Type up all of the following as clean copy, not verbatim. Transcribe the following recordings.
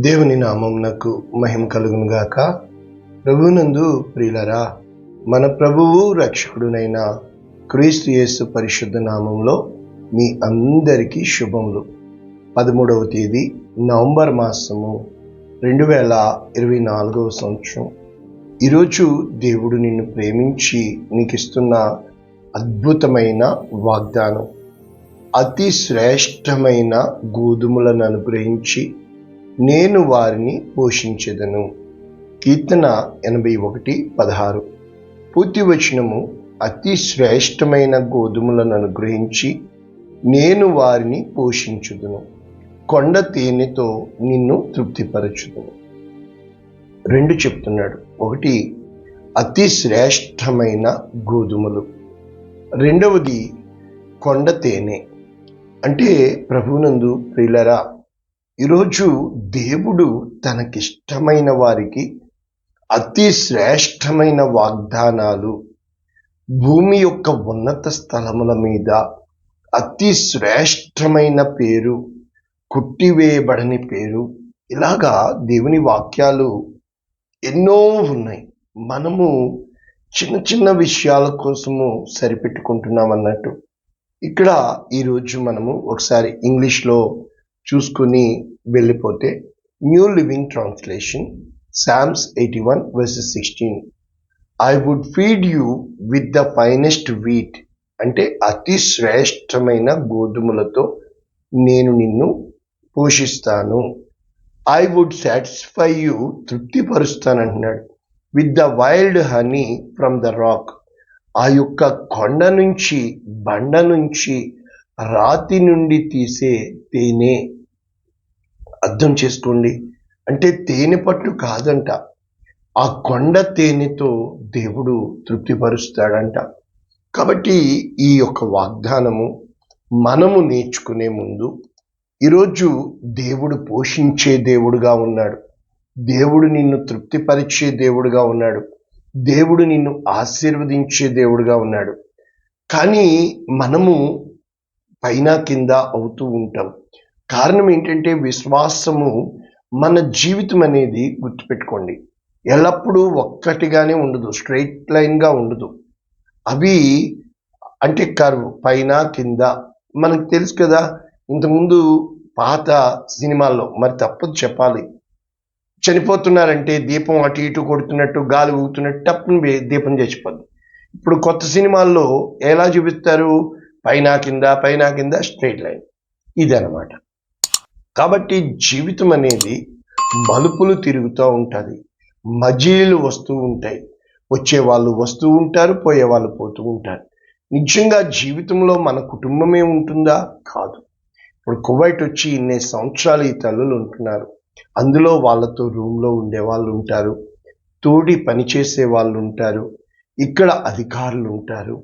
దేవుని నామమునకు మహిమ కలుగును గాక. ప్రభువునందు ప్రియులరా, మన ప్రభువు రక్షకుడునైన క్రీస్తు యేసు పరిశుద్ధ నామంలో మీ అందరికీ శుభములు. 13వ తేదీ నవంబర్ మాసము 2024వ సంవత్సరం. ఈరోజు దేవుడు నిన్ను ప్రేమించి నీకు ఇస్తున్న అద్భుతమైన వాగ్దానం, అతి శ్రేష్టమైన గోధుమలను అనుగ్రహించి నేను వారిని పోషించెదను. కీర్తన 81:16. పూర్తి వచనము, అతి శ్రేష్టమైన గోధుమలను అనుగ్రహించి నేను వారిని పోషించుదును, కొండ తేనెతో నిన్ను తృప్తిపరచుదును. 2 చెప్తున్నాడు. 1 అతి శ్రేష్టమైన గోధుమలు, 2వది కొండ తేనె. అంటే ప్రభువునందు ప్రియులరా, ఈరోజు దేవుడు తనకిష్టమైన వారికి అతి శ్రేష్టమైన వాగ్దానాలు, భూమి యొక్క ఉన్నత స్థలముల మీద అతి శ్రేష్టమైన పేరు, కొట్టివేయబడని పేరు, ఇలాగా దేవుని వాక్యాలు ఎన్నో ఉన్నాయి. మనము చిన్న చిన్న విషయాల కోసము సరిపెట్టుకుంటున్నాం అన్నట్టు. ఇక్కడ ఈరోజు మనము ఒకసారి ఇంగ్లీష్లో చూసుకుని వెళ్ళిపోతే, new living translation, Psalms 81:16. I would feed you with the finest wheat. అంటే అతి శ్రేష్టమైన గోధుమలతో నేను నిన్ను పోషిస్తాను. I would satisfy you, తృప్తిపరుస్తానంటున్నాడు. with the wild honey from the rock. ఆ యొక్క కొండ నుంచి, బండ నుంచి, రాతి నుండి తీసే తేనె. అర్థం చేసుకోండి, అంటే తేనె పట్టు కాదంట, ఆ కొండ తేనెతో దేవుడు తృప్తిపరుస్తాడంట. కాబట్టి ఈ యొక్క వాగ్దానము మనము నేర్చుకునే ముందు, ఈరోజు దేవుడు పోషించే దేవుడుగా ఉన్నాడు, దేవుడు నిన్ను తృప్తిపరిచే దేవుడుగా ఉన్నాడు, దేవుడు నిన్ను ఆశీర్వదించే దేవుడుగా ఉన్నాడు. కానీ మనము పైన కింద అవుతూ ఉంటాం. కారణం ఏంటంటే, విశ్వాసము మన జీవితం అనేది గుర్తుపెట్టుకోండి, ఎల్లప్పుడూ ఒక్కటిగానే ఉండదు, స్ట్రైట్ లైన్గా ఉండదు. అవి అంటే కర్వ్, పైన కింద. మనకు తెలుసు కదా, ఇంతకుముందు పాత సినిమాల్లో, మరి తప్పదు చెప్పాలి, చనిపోతున్నారంటే దీపం అటు ఇటు కొడుతున్నట్టు, గాలి ఊగుతున్నట్టు టప్పుని దీపం చచ్చిపోద్ది. ఇప్పుడు కొత్త సినిమాల్లో ఎలా చూపిస్తారు, పైన కింద పైన కింద, స్ట్రైట్ లైన్. ఇదనమాట. కాబట్టి జీవితం అనేది మలుపులు తిరుగుతూ ఉంటుంది, మజిలీలు వస్తూ ఉంటాయి, వచ్చే వాళ్ళు వస్తూ ఉంటారు, పోయే వాళ్ళు పోతూ ఉంటారు. నిజంగా జీవితంలో మన కుటుంబమే ఉంటుందా? కాదు. ఇప్పుడు కువైట్ వచ్చి ఇన్ని సంవత్సరాలు ఈ తల్లులు ఉంటున్నారు. అందులో వాళ్ళతో రూమ్లో ఉండే వాళ్ళు ఉంటారు, తోడి పనిచేసే వాళ్ళు ఉంటారు, ఇక్కడ అధికారులు ఉంటారు,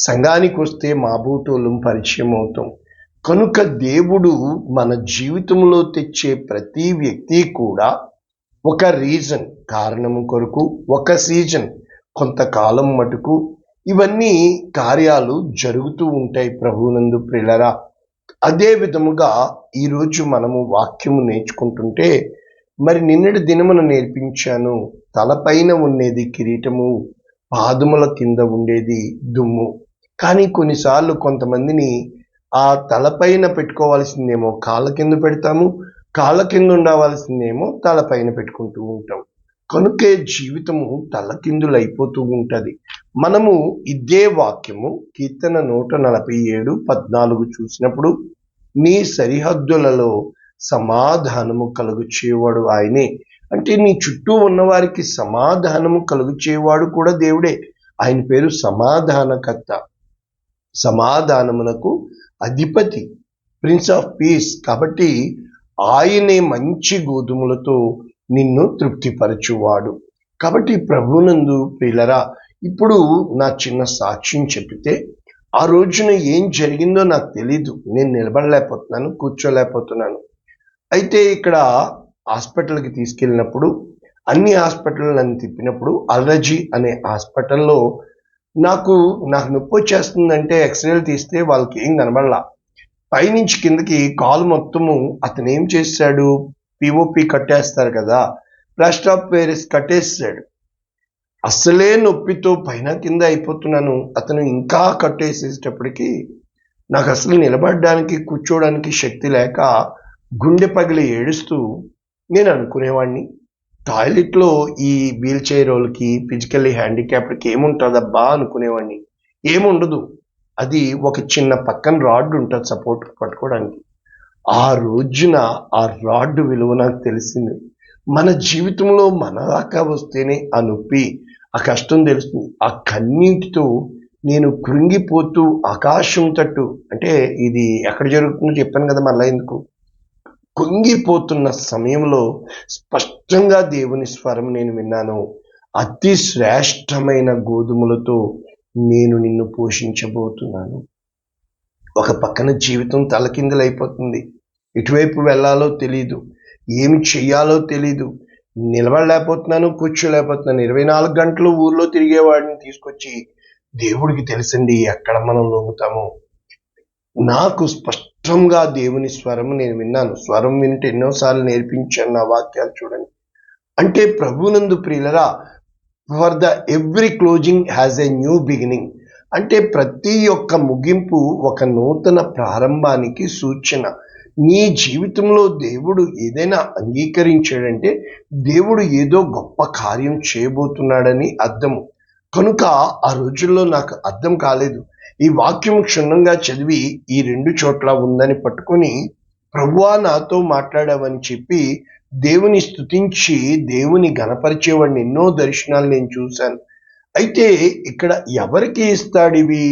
సంఘానికి వస్తే మాబూటోళ్ళం పరిచయం అవుతాం. కనుక దేవుడు మన జీవితంలో తెచ్చే ప్రతి వ్యక్తి కూడా ఒక రీజన్, కారణము కొరకు, ఒక సీజన్, కొంతకాలం మటుకు ఇవన్నీ కార్యాలు జరుగుతూ ఉంటాయి ప్రభువునందు ప్రియులరా. అదే విధముగా ఈరోజు మనము వాక్యము నేర్చుకుంటుంటే, మరి నిన్నటి దినమున నేర్పించాను, తలపైన ఉండేది కిరీటము, పాదముల కింద ఉండేది దుమ్ము. కానీ కొన్నిసార్లు కొంతమందిని ఆ తలపైన పెట్టుకోవాల్సిందేమో కాళ్ళ కింద పెడతాము, కాళ్ళ కింద ఉండవలసిందేమో తలపైన పెట్టుకుంటూ ఉంటాం. కనుకే జీవితము తలకిందులైపోతూ ఉంటుంది. మనము ఇదే వాక్యము కీర్తన 147:14 చూసినప్పుడు, నీ సరిహద్దులలో సమాధానము కలుగు చేయవాడు ఆయనే. అంటే నీ చుట్టూ ఉన్నవారికి సమాధానము కలుగు చేయవాడు కూడా దేవుడే. ఆయన పేరు సమాధానకర్త, సమాధానమునకు అధిపతి, ప్రిన్స్ ఆఫ్ పీస్. కాబట్టి ఆయనే మంచి గోధుమలతో నిన్ను తృప్తిపరచువాడు. కాబట్టి ప్రభువునందు ప్రియులరా, ఇప్పుడు నా చిన్న సాక్ష్యం చెప్పితే, ఆ రోజున ఏం జరిగిందో నాకు తెలీదు. నేను నిలబడలేకపోతున్నాను, కూర్చోలేకపోతున్నాను. అయితే ఇక్కడ హాస్పిటల్కి తీసుకెళ్ళినప్పుడు, అన్ని హాస్పిటల్ నన్ను తిప్పినప్పుడు, అల్రజీ అనే హాస్పిటల్లో నాకు నొప్పి వచ్చేస్తుందంటే ఎక్స్రేలు తీస్తే వాళ్ళకి ఏం కనబడలా. పైనుంచి కిందకి కాలు మొత్తము అతను ఏం చేశాడు, పిఓపి కట్టేస్తారు కదా, ప్లాస్టర్ ఆఫ్ ప్యారిస్ కట్టేసాడు. అసలే నొప్పితో పైన కింద అయిపోతున్నాను. అతను ఇంకా కట్టేసేటప్పటికి నాకు అసలు నిలబడడానికి కూర్చోవడానికి శక్తి లేక గుండె పగిలి ఏడుస్తూ నేను అనుకునేవాడిని, టాయిలెట్లో ఈ వీల్ చైర్ వాళ్ళకి, ఫిజికల్లీ హ్యాండిక్యాప్డ్కి ఏముంటుందబ్బా అనుకునేవాడిని. ఏముండదు, అది ఒక చిన్న పక్కన రాడ్ ఉంటుంది సపోర్ట్ పట్టుకోవడానికి. ఆ రోజున ఆ రాడ్ విలువ నాకు తెలిసింది. మన జీవితంలో మన దాకా వస్తేనే ఆ నొప్పి, ఆ కష్టం తెలుస్తుంది. ఆ కన్నీటితో నేను కృంగిపోతూ ఆకాశం తట్టు, అంటే ఇది ఎక్కడ జరుగుతుందో చెప్పాను కదా, మళ్ళీ ఎందుకు, కుంగిపోతున్న సమయంలో స్పష్టంగా దేవుని స్వరం నేను విన్నాను. అతి శ్రేష్టమైన గోధుమలతో నేను నిన్ను పోషించబోతున్నాను. ఒక పక్కన జీవితం తలకిందులైపోతుంది, ఎటువైపు వెళ్ళాలో తెలీదు, ఏమి చెయ్యాలో తెలీదు, నిలబడలేకపోతున్నాను, కూర్చోలేకపోతున్నాను. 24 గంటలు ఊర్లో తిరిగేవాడిని తీసుకొచ్చి దేవుడికి తెలుసండి ఎక్కడ మనం లొంగుతామో. నాకు స్పష్టంగా దేవుని స్వరం నేను విన్నాను. స్వరం వింటే ఎన్నోసార్లు నేర్పించాను నా వాక్యాలు చూడండి. అంటే ప్రభునందు ప్రియులరా, for the every closing has a new beginning. అంటే ప్రతి ఒక్క ముగింపు ఒక నూతన ప్రారంభానికి సూచన. నీ జీవితంలో దేవుడు ఏదైనా అంగీకరించాడంటే దేవుడు ఏదో గొప్ప కార్యం చేయబోతున్నాడని అర్థము. కనుక ఆ రోజుల్లో నాకు అర్థం కాలేదు. ఈ వాక్యం క్షుణ్ణంగా చదివి ఈ 2 చోట్ల ఉందని పట్టుకొని, ప్రభువా నాతో మాట్లాడావని చెప్పి దేవుని స్తుతించి దేవుని గణపరిచేవాడిని. ఎన్నో దర్శనాలు నేను చూశాను. అయితే ఇక్కడ ఎవరికి ఇస్తాడివి?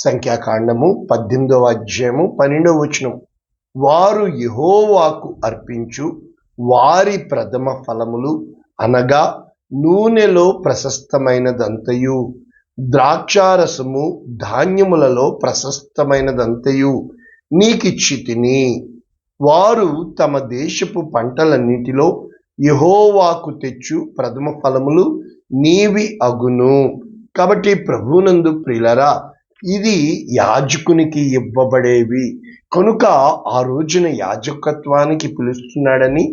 సంఖ్యాకాండము 18వ అధ్యాయము 12వ వచనం. వారు యెహోవాకు అర్పించు వారి ప్రథమ ఫలములు అనగా నూనెలో ప్రశస్తమైనదంతయు, ద్రాక్షారసము ధాన్యములలో ప్రశస్తమైనదంతయు నీకిచ్చి తిని, వారు తమ దేశపు పంటలన్నిటిలో యెహోవాకు తెచ్చు ప్రథమ ఫలములు నీవి అగును. కాబట్టి ప్రభునందు ప్రియులరా, ఇది యాజకునికి ఇవ్వబడేవి. కనుక ఆ రోజున యాజకత్వానికి పిలుస్తున్నాడని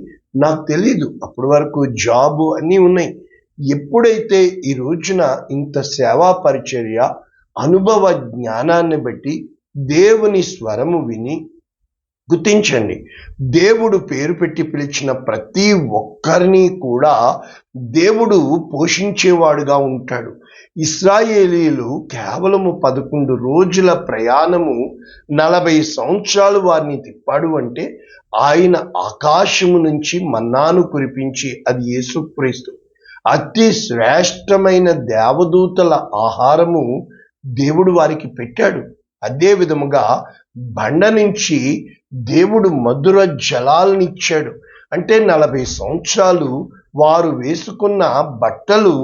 నాకు తెలీదు. అప్పటి వరకు జాబు అన్నీ ఉన్నాయి. ఎప్పుడైతే ఈ రోజున ఇంత సేవా పరిచర్య అనుభవ జ్ఞానాన్ని బట్టి దేవుని స్వరము విని, గుర్తించండి, దేవుడు పేరు పెట్టి పిలిచిన ప్రతి ఒక్కరిని కూడా దేవుడు పోషించేవాడుగా ఉంటాడు. ఇశ్రాయేలీయులు కేవలము 11 రోజుల ప్రయాణము 40 సంవత్సరాలు వారిని తిప్పాడు అంటే ఆయన ఆకాశము నుంచి మన్నాను కురిపించి, అది యేసుక్రీస్తు, అతి శ్రేష్టమైన దేవదూతల ఆహారము దేవుడు వారికి పెట్టాడు. అదే విధముగా బండ నుంచి దేవుడు మధుర జలాలనిచ్చాడు. అంటే 40 సంవత్సరాలు వారు వేసుకున్న బట్టలు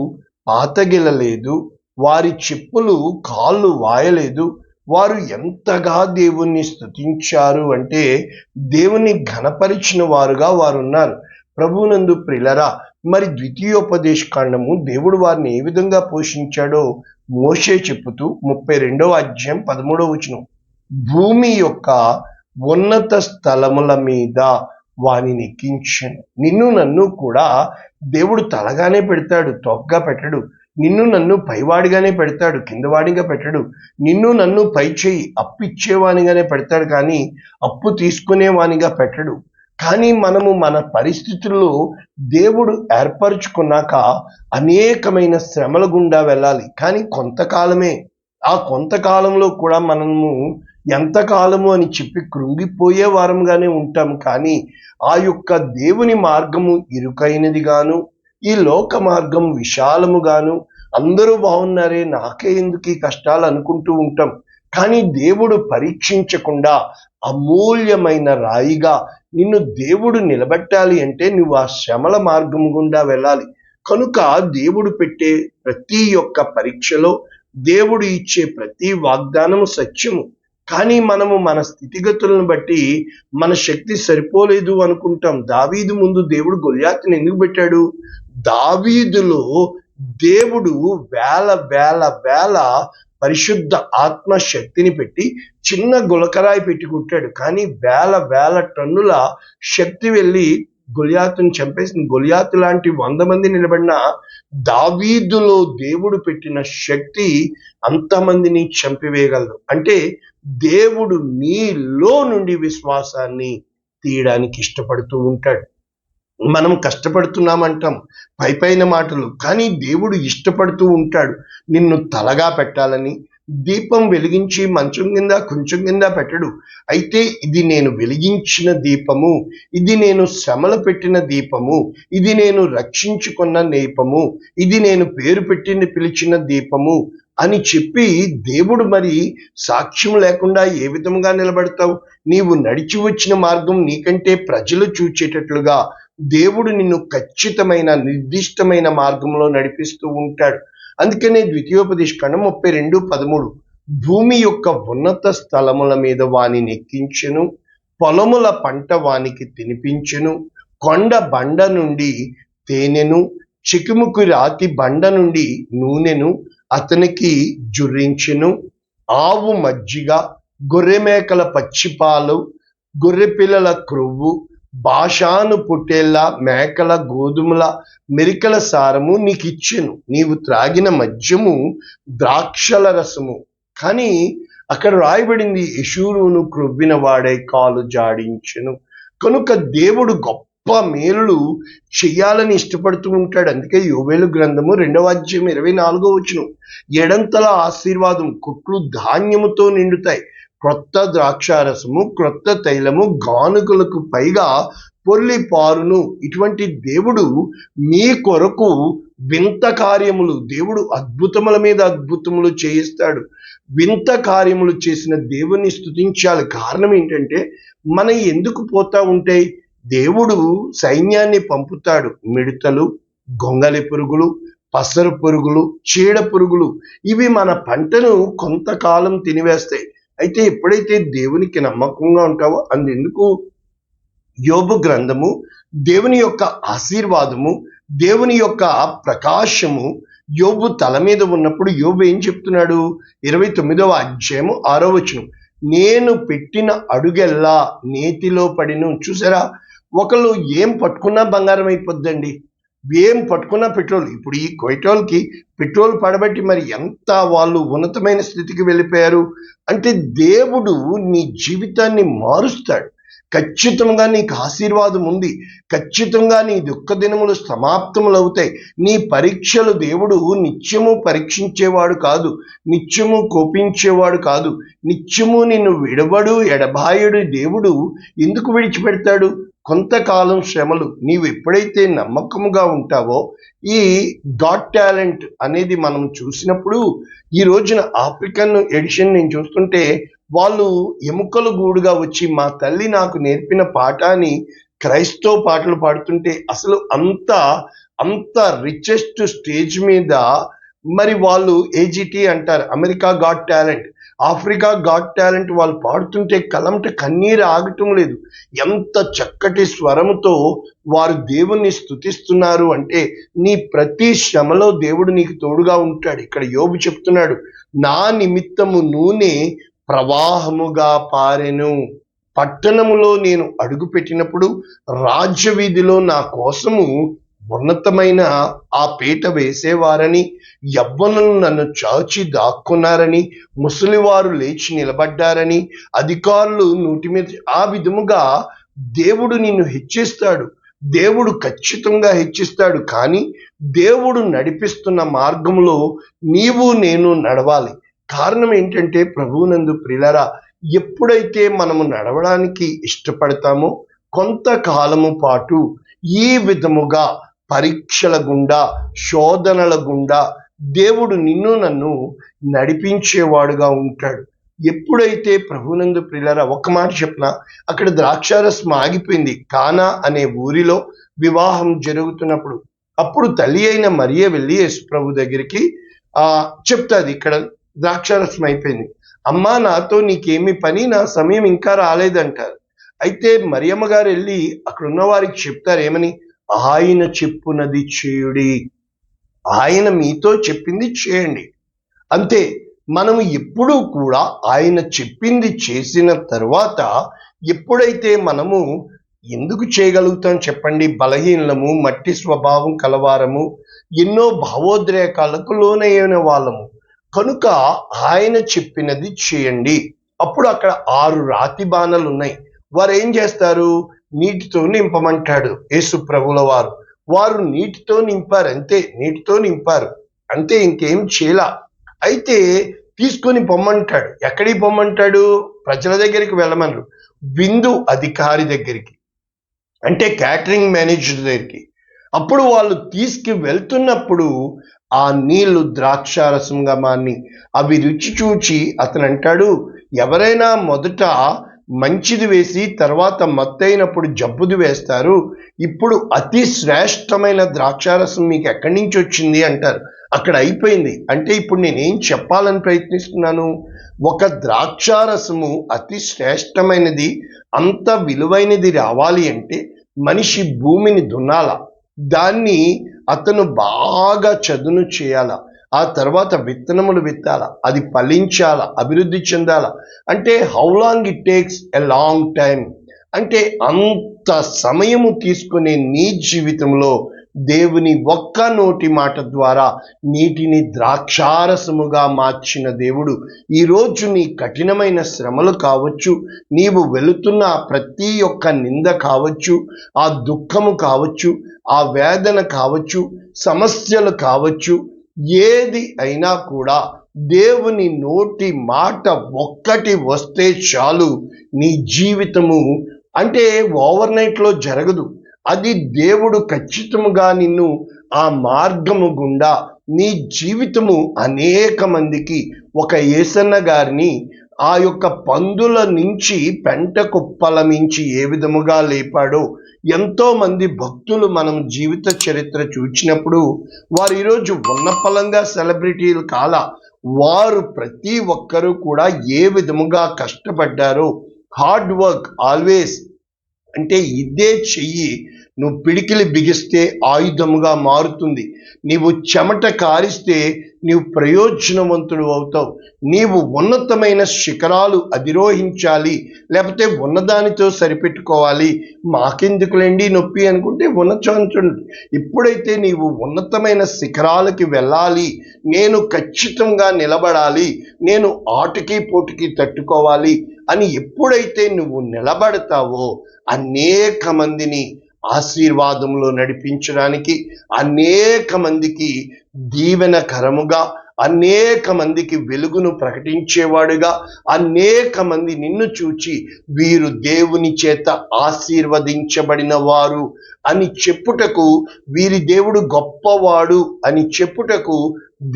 పాతగిలలేదు, వారి చెప్పులు కాళ్ళు వాయలేదు. వారు ఎంతగా దేవుణ్ణి స్తుతించారు అంటే దేవుని ఘనపరిచిన వారుగా వారు ఉన్నారు. ప్రభునందు ప్రియులరా, మరి ద్వితీయోపదేశ కాండము దేవుడు వారిని ఏ విధంగా పోషించాడో మోషే చెప్పుతూ 32వ అధ్యాయం 13వ వచనం, భూమి యొక్క ఉన్నత స్థలముల మీద వానిని ఎక్కించాను. నిన్ను నన్ను కూడా దేవుడు తలగానే పెడతాడు, తోకగా పెట్టడు. నిన్ను నన్ను పైవాడిగానే పెడతాడు, కిందవాడిగా పెట్టడు. నిన్ను నన్ను పై చేయి అప్పిచ్చేవానిగానే పెడతాడు, కానీ అప్పు తీసుకునేవానిగా పెట్టడు. కానీ మనము మన పరిస్థితుల్లో దేవుడు ఏర్పరచుకున్నాక అనేకమైన శ్రమల గుండా వెళ్ళాలి. కానీ కొంతకాలమే. ఆ కొంతకాలంలో కూడా మనము ఎంతకాలము అని చెప్పి కృంగిపోయే వారంగానే ఉంటాం. కానీ ఆ యొక్క దేవుని మార్గము ఇరుకైనది గాను, ఈ లోక మార్గం విశాలము గాను, అందరూ బాగున్నారే నాకే ఎందుకు ఈ కష్టాలు అనుకుంటూ ఉంటాం. కానీ దేవుడు పరీక్షించకుండా అమూల్యమైన రాయిగా నిన్ను దేవుడు నిలబెట్టాలి అంటే నువ్వు ఆ శ్రమల మార్గం గుండా వెళ్ళాలి. కనుక దేవుడు పెట్టే ప్రతి ఒక్క పరీక్షలో దేవుడు ఇచ్చే ప్రతి వాగ్దానము సత్యము. కానీ మనము మన స్థితిగతులను బట్టి మన శక్తి సరిపోలేదు అనుకుంటాం. దావీదు ముందు దేవుడు గొల్యాతుని ఎందుకు పెట్టాడు? దావీదులో దేవుడు వేల వేల వేల పరిశుద్ధ ఆత్మ శక్తిని పెట్టి చిన్న గులకరాయి పెట్టి కుట్టాడు. కానీ వేల వేల టన్నుల శక్తి వెళ్ళి గొలియాతుని చంపేసింది. గొలియాతు లాంటి 100 మంది నిలబడిన దావీదులో దేవుడు పెట్టిన శక్తి అంతమందిని చంపివేయగలదు. అంటే దేవుడు నీలో నుండి విశ్వాసాన్ని తీయడానికి ఇష్టపడుతూ ఉంటాడు. మనం కష్టపడుతున్నామంటాం, పైపైన మాటలు, కానీ దేవుడు ఇష్టపడుతూ ఉంటాడు నిన్ను తలగా పెట్టాలని. దీపం వెలిగించి మంచం కింద కొంచెం కింద పెట్టడు. అయితే ఇది నేను వెలిగించిన దీపము, ఇది నేను శ్రమలు పెట్టిన దీపము, ఇది నేను రక్షించుకున్న దీపము, ఇది నేను పేరు పెట్టింది పిలిచిన దీపము అని చెప్పి దేవుడు మరి సాక్ష్యం లేకుండా ఏ విధంగా నిలబడతావు? నీవు నడిచి వచ్చిన మార్గం నీకంటే ప్రజలు చూచేటట్లుగా దేవుడు నిన్ను ఖచ్చితమైన నిర్దిష్టమైన మార్గంలో నడిపిస్తూ ఉంటాడు. అందుకనే ద్వితీయోపదేశకాండం 32:13 భూమి యొక్క ఉన్నత స్థలముల మీద వానిని ఎక్కించెను, పొలముల పంట వానికి తినిపించెను, కొండ బండ నుండి తేనెను, చికుముకు రాతి బండ నుండి నూనెను అతనికి జుర్రించెను. ఆవు మజ్జిగ, గొర్రె మేకల పచ్చిపాలు, గొర్రె పిల్లల క్రొవ్వు, బాషాను పొట్టేళ్ల, మేకల గోధుమల మెరికల సారము నీకు ఇచ్చెను. నీవు త్రాగిన మద్యము ద్రాక్షల రసము. కానీ అక్కడ రాయబడింది, యెషూరును క్రొవ్విన వాడే కాలు జాడించెను. కనుక దేవుడు గొప్ప మేలులు చెయ్యాలని ఇష్టపడుతూ ఉంటాడు. అందుకే యోవేలు గ్రంథము 2:24 ఎడంతల ఆశీర్వాదం, కొట్లు ధాన్యముతో నిండుతాయి, క్రొత్త ద్రాక్షారసము, క్రొత్త తైలము, గానుగులకు పైగా పొర్లి పారును. ఇటువంటి దేవుడు మీ కొరకు వింత కార్యములు, దేవుడు అద్భుతముల మీద అద్భుతములు చేయిస్తాడు. వింత కార్యములు చేసిన దేవుని స్తుతించాలి. కారణం ఏంటంటే మన ఎందుకు పోతా ఉంటాయి? దేవుడు సైన్యాన్ని పంపుతాడు. మిడతలు, గొంగలి పురుగులు, పసరు పురుగులు, చీడ పురుగులు, ఇవి మన పంటను కొంతకాలం తినివేస్తాయి. అయితే ఎప్పుడైతే దేవునికి నమ్మకంగా ఉంటావో, అందుకు యోబు గ్రంథము దేవుని యొక్క ఆశీర్వాదము, దేవుని యొక్క ప్రకాశము యోబు తల మీద ఉన్నప్పుడు యోబు ఏం చెప్తున్నాడు? 29:6 నేను పెట్టిన అడుగెల్లా నేతిలో పడిను. చూసారా, ఒకళ్ళు ఏం పట్టుకున్నా బంగారం అయిపోద్దండి, ఏం పట్టుకున్నా పెట్రోల్. ఇప్పుడు ఈ కొయిటోల్కి పెట్రోల్ పడబట్టి మరి ఎంత వాళ్ళు ఉన్నతమైన స్థితికి వెళ్ళిపోయారు అంటే దేవుడు నీ జీవితాన్ని మారుస్తాడు. ఖచ్చితంగా నీకు ఆశీర్వాదం ఉంది. ఖచ్చితంగా నీ దుఃఖ దినములు సమాప్తములు అవుతాయి. నీ పరీక్షలు దేవుడు నిత్యము పరీక్షించేవాడు కాదు, నిత్యము కోపించేవాడు కాదు, నిత్యము నిన్ను విడవడు ఎడబాయుడు. దేవుడు ఎందుకు విడిచిపెడతాడు? కొంతకాలం శ్రమలు. నీవు ఎప్పుడైతే నమ్మకముగా ఉంటావో, ఈ గాట్ టాలెంట్ అనేది మనం చూసినప్పుడు, ఈ రోజున ఆఫ్రికన్ ఎడిషన్ నేను చూస్తుంటే వాళ్ళు ఎముకలు గూడుగా వచ్చి మా తల్లి నాకు నేర్పిన పాఠాన్ని క్రైస్తవ పాటలు పాడుతుంటే అసలు అంత రిచెస్ట్ స్టేజ్ మీద మరి వాళ్ళు ఏజిటి అంటారు, America got talent, Africa got talent వాళ్ళు పాడుతుంటే కలంట కన్నీరు ఆగటం లేదు. ఎంత చక్కటి స్వరముతో వారు దేవుణ్ణి స్తుతిస్తున్నారు అంటే నీ ప్రతి శ్రమలో దేవుడు నీకు తోడుగా ఉంటాడు. ఇక్కడ యోబు చెప్తున్నాడు, నా నిమిత్తము నూనె ప్రవాహముగా పారెను. పట్టణములో నేను అడుగు పెట్టినప్పుడు రాజ్యవీధిలో నా కోసము ఉన్నతమైన ఆ పీట వేసేవారని, యవ్వనులు నన్ను చాచి దాక్కున్నారని, ముసలివారు లేచి నిలబడ్డారని, అధికారులు నోటి మీద, ఆ విధముగా దేవుడు నిన్ను హెచ్చిస్తాడు. దేవుడు ఖచ్చితంగా హెచ్చిస్తాడు. కానీ దేవుడు నడిపిస్తున్న మార్గంలో నీవు నేను నడవాలి. కారణం ఏంటంటే ప్రభువునందు ప్రియులారా, ఎప్పుడైతే మనము నడవడానికి ఇష్టపడతామో కొంతకాలము పాటు ఈ విధముగా పరీక్షల గుండా, శోధనల గుండా దేవుడు నిన్ను నన్ను నడిపించేవాడుగా ఉంటాడు. ఎప్పుడైతే ప్రభునందు ప్రియులారా, ఒక మాట చెప్పిన, అక్కడ ద్రాక్షారసం ఆగిపోయింది కానా అనే ఊరిలో వివాహం జరుగుతున్నప్పుడు. అప్పుడు తల్లి అయిన మరియ వెళ్ళి యేసు ప్రభు దగ్గరికి చెప్తాది, ఇక్కడ ద్రాక్షారసం అయిపోయింది, అమ్మా నాతో నీకేమి పని, నా సమయం ఇంకా రాలేదంటారు. అయితే మరియమ్మ గారు వెళ్ళి అక్కడ ఉన్న వారికి చెప్తారు, ఏమని? ఆయన చెప్పునది చేయుడి, ఆయన మీతో చెప్పింది చేయండి. అంతే. మనము ఎప్పుడూ కూడా ఆయన చెప్పింది చేసిన తర్వాత, ఎప్పుడైతే మనము ఎందుకు చేయగలుగుతాం చెప్పండి? బలహీనము, మట్టి స్వభావం కలవారము, ఎన్నో భావోద్రేకాలకు లోనైన వాళ్ళము. కనుక ఆయన చెప్పినది చేయండి. అప్పుడు అక్కడ 6 రాతి బాణలు ఉన్నాయి. వారు ఏం చేస్తారు? నీటితో నింపమంటాడు యేసు ప్రభుల వారు. వారు నీటితో నింపారు, అంతే. నీటితో నింపారు అంతే, ఇంకేం చేయలా. అయితే తీసుకొని పొమ్మంటాడు. ఎక్కడికి పొమ్మంటాడు? ప్రజల దగ్గరికి వెళ్ళమన్నారు. విందు అధికారి దగ్గరికి, అంటే క్యాటరింగ్ మేనేజర్ దగ్గరికి. అప్పుడు వాళ్ళు తీసుకు వెళ్తున్నప్పుడు ఆ నీళ్లు ద్రాక్షారసంగా మారి అవి రుచి చూచి అతను అంటాడు, ఎవరైనా మొదట మంచిది వేసి తర్వాత మత్తైనప్పుడు జబ్బుది వేస్తారు, ఇప్పుడు అతి శ్రేష్టమైన ద్రాక్షారసం మీకు ఎక్కడి నుంచి వచ్చింది అంటారు. అక్కడ అయిపోయింది. అంటే ఇప్పుడు నేనేం చెప్పాలని ప్రయత్నిస్తున్నాను? ఒక ద్రాక్షారసము అతి శ్రేష్టమైనది, అంత విలువైనది రావాలి అంటే మనిషి భూమిని దున్నాల, దాన్ని అతను బాగా చదును చేయాల, ఆ తర్వాత విత్తనములు విత్తాల, అది ఫలించాల, అభివృద్ధి చెందాల. అంటే how long it takes a long time. అంటే అంత సమయము తీసుకునే నీ జీవితంలో దేవుని ఒక్క నోటి మాట ద్వారా నీటిని ద్రాక్షారసముగా మార్చిన దేవుడు ఈరోజు నీ కఠినమైన శ్రమలు కావచ్చు, నీవు వెళుతున్న ప్రతి ఒక్క నింద కావచ్చు, ఆ దుఃఖము కావచ్చు, ఆ వేదన కావచ్చు, సమస్యలు కావచ్చు, ఏది అయినా కూడా దేవుని నోటి మాట ఒక్కటి వస్తే చాలు, నీ జీవితము అంటే ఓవర్ నైట్లో జరగదు. అది దేవుడు ఖచ్చితముగా నిన్ను ఆ మార్గము గుండా నీ జీవితము అనేక మందికి ఒక యేసన్న గారిని ఆ యొక్క పందుల నుంచి పెంట కుప్పల నుంచి ఏ విధముగా లేపాడో ఎంతో మంది భక్తులు మనం జీవిత చరిత్ర చూచినప్పుడు వారు ఈరోజు ఉన్నపలంగా సెలబ్రిటీలు కాల, వారు ప్రతి ఒక్కరూ కూడా ఏ విధముగా కష్టపడ్డారో. హార్డ్ వర్క్ ఆల్వేస్, అంటే ఇదే చెయ్యి నువ్వు పిడికిలి బిగిస్తే ఆయుధముగా మారుతుంది. నీవు చెమట కారిస్తే నీవు ప్రయోజనవంతుడు అవుతావు. నీవు ఉన్నతమైన శిఖరాలు అధిరోహించాలి, లేకపోతే ఉన్నదానితో సరిపెట్టుకోవాలి, మాకెందుకులేండి నొప్పి అనుకుంటే ఉన్నచంచుండి. ఎప్పుడైతే నీవు ఉన్నతమైన శిఖరాలకి వెళ్ళాలి, నేను ఖచ్చితంగా నిలబడాలి, నేను ఆటకి పోటుకి తట్టుకోవాలి అని ఎప్పుడైతే నువ్వు నిలబడతావో అనేక మందిని ఆశీర్వాదంలో నడిపించడానికి, అనేక మందికి దీవెనకరముగా, అనేక మందికి వెలుగును ప్రకటించేవాడుగా, అనేక మంది నిన్ను చూచి వీరు దేవుని చేత ఆశీర్వదించబడిన వారు అని చెప్పుటకు, వీరి దేవుడు గొప్పవాడు అని చెప్పుటకు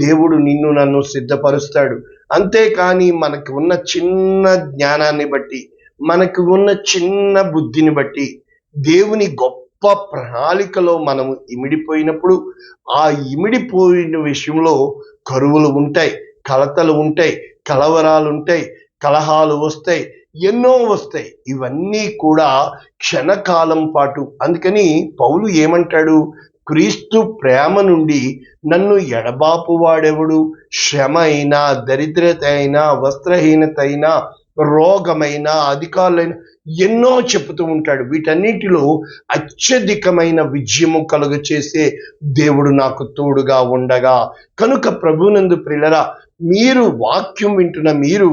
దేవుడు నిన్ను నన్ను సిద్ధపరుస్తాడు. అంతేకాని మనకు ఉన్న చిన్న జ్ఞానాన్ని బట్టి, మనకు ఉన్న చిన్న బుద్ధిని బట్టి దేవుని గొప్ప ప్రణాళికలో మనము ఇమిడిపోయినప్పుడు ఆ ఇమిడిపోయిన విషయంలో కరువులు ఉంటాయి, కలతలు ఉంటాయి, కలవరాలు ఉంటాయి, కలహాలు వస్తాయి, ఎన్నో వస్తాయి. ఇవన్నీ కూడా క్షణకాలం పాటు. అందుకని పౌలు ఏమంటాడు? క్రీస్తు ప్రేమ నుండి నన్ను ఎడబాపు వాడెవడు? శ్రమ అయినా, దరిద్రత అయినా, వస్త్రహీనత అయినా, రోగమైన, అధికారులైన ఎన్నో చెప్తూ ఉంటాడు. వీటన్నిటిలో అత్యధికమైన విజయము కలుగ చేసే దేవుడు నాకు తోడుగా ఉండగా. కనుక ప్రభునందు ప్రియులారా, మీరు వాక్యం వింటున్న మీరు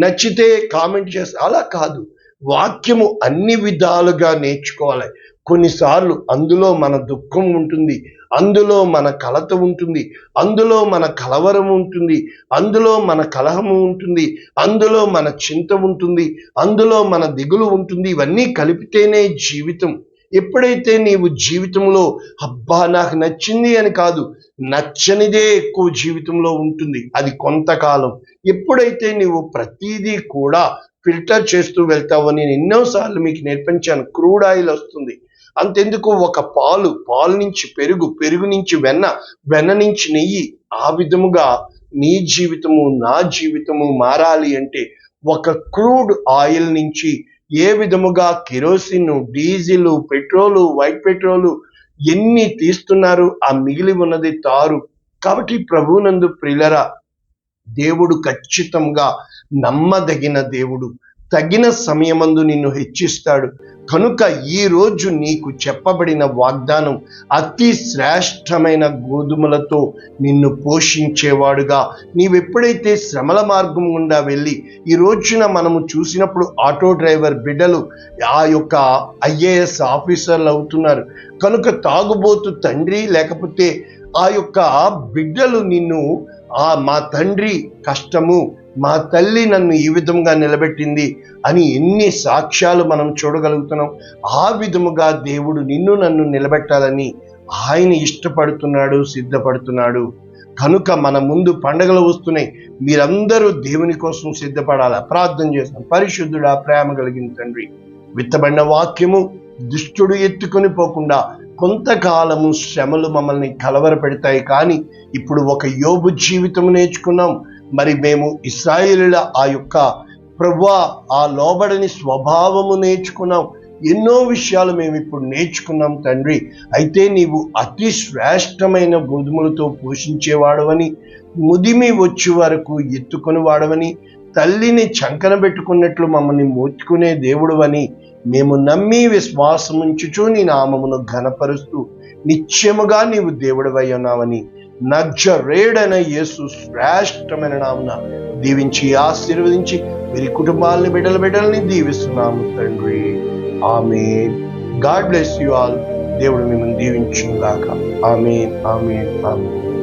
నచ్చితే కామెంట్ చేస్తే, అలా కాదు, వాక్యము అన్ని విధాలుగా నేర్చుకోవాలి. కొన్నిసార్లు అందులో మన దుఃఖం ఉంటుంది, అందులో మన కలత ఉంటుంది, అందులో మన కలవరం ఉంటుంది, అందులో మన కలహము ఉంటుంది, అందులో మన చింత ఉంటుంది, అందులో మన దిగులు ఉంటుంది. ఇవన్నీ కలిపితేనే జీవితం. ఎప్పుడైతే నీవు జీవితంలో అబ్బా నాకు నచ్చింది అని కాదు, నచ్చనిదే ఎక్కువ జీవితంలో ఉంటుంది, అది కొంతకాలం. ఎప్పుడైతే నీవు ప్రతిదీ కూడా ఫిల్టర్ చేస్తూ వెళ్తావో, నేను ఎన్నోసార్లు మీకు నేర్పించాను, క్రూడ్ ఆయిల్ వస్తుంది. అంతెందుకు, ఒక పాలు నుంచి పెరుగు, పెరుగు నుంచి వెన్న, వెన్న నుంచి నెయ్యి, ఆ విధముగా నీ జీవితము నా జీవితము మారాలి అంటే ఒక క్రూడ్ ఆయిల్ నుంచి ఏ విధముగా kerosene, diesel, petrol, white petrol ఎన్ని తీస్తున్నారు, ఆ మిగిలి ఉన్నది తారు. కాబట్టి ప్రభునందు ప్రియులారా, దేవుడు ఖచ్చితంగా నమ్మదగిన దేవుడు. తగిన సమయమందు నిన్ను హెచ్చిస్తాడు. కనుక ఈ రోజు నీకు చెప్పబడిన వాగ్దానం అతి శ్రేష్టమైన గోధుమలతో నిన్ను పోషించేవాడుగా, నీవెప్పుడైతే శ్రమల మార్గం గుండా వెళ్ళి, ఈ రోజున మనము చూసినప్పుడు ఆటో డ్రైవర్ బిడ్డలు ఆ యొక్క IAS ఆఫీసర్లు అవుతున్నారు. కనుక తాగుబోతు తండ్రి లేకపోతే ఆ యొక్క బిడ్డలు నిన్ను మా తండ్రి కష్టము, మా తల్లి నన్ను ఈ విధంగా నిలబెట్టింది అని ఎన్ని సాక్ష్యాలు మనం చూడగలుగుతున్నాం. ఆ విధముగా దేవుడు నిన్ను నన్ను నిలబెట్టాలని ఆయన ఇష్టపడుతున్నాడు, సిద్ధపడుతున్నాడు. కనుక మన ముందు పండగలు వస్తున్నాయి. మీరందరూ దేవుని కోసం సిద్ధపడాలా. ప్రార్థన చేస్తాం. పరిశుద్ధుడా, ప్రేమ కలిగిన తండ్రి, విత్తబడిన వాక్యము దుష్టుడు ఎత్తుకొని పోకుండా కొంతకాలము శ్రమలు మమ్మల్ని కలవరపెడతాయి. కానీ ఇప్పుడు ఒక యోబు జీవితం నేర్చుకున్నాం. మరి మేము ఇశ్రాయేలుల ఆ యొక్క ప్రభువా ఆ లోబడని స్వభావము నేర్చుకున్నాం. ఎన్నో విషయాలు మేము ఇప్పుడు నేర్చుకున్నాం తండ్రి. అయితే నీవు అతి శ్రేష్టమైన గోధుమలతో పోషించేవాడవని, ముదిమి వచ్చే వరకు ఎత్తుకొని వాడవని, తల్లిని చంకన పెట్టుకున్నట్లు మమ్మల్ని మోచుకునే దేవుడు అని మేము నమ్మి విశ్వాసముంచుచు నీ నామమును ఘనపరుస్తూ నిత్యముగా నీవు దేవుడివై ఉన్నావని నజరేయుడైన యేసు శ్రేష్టమైన నామమున దీవించి ఆశీర్వదించి వీరి కుటుంబాలని బిడ్డలని దీవిస్తున్నాము తండ్రి. Amen. God bless you all. దేవుడు మిమ్మల్ని దీవించుగాక. ఆమేన్, ఆమేన్, ఆమేన్.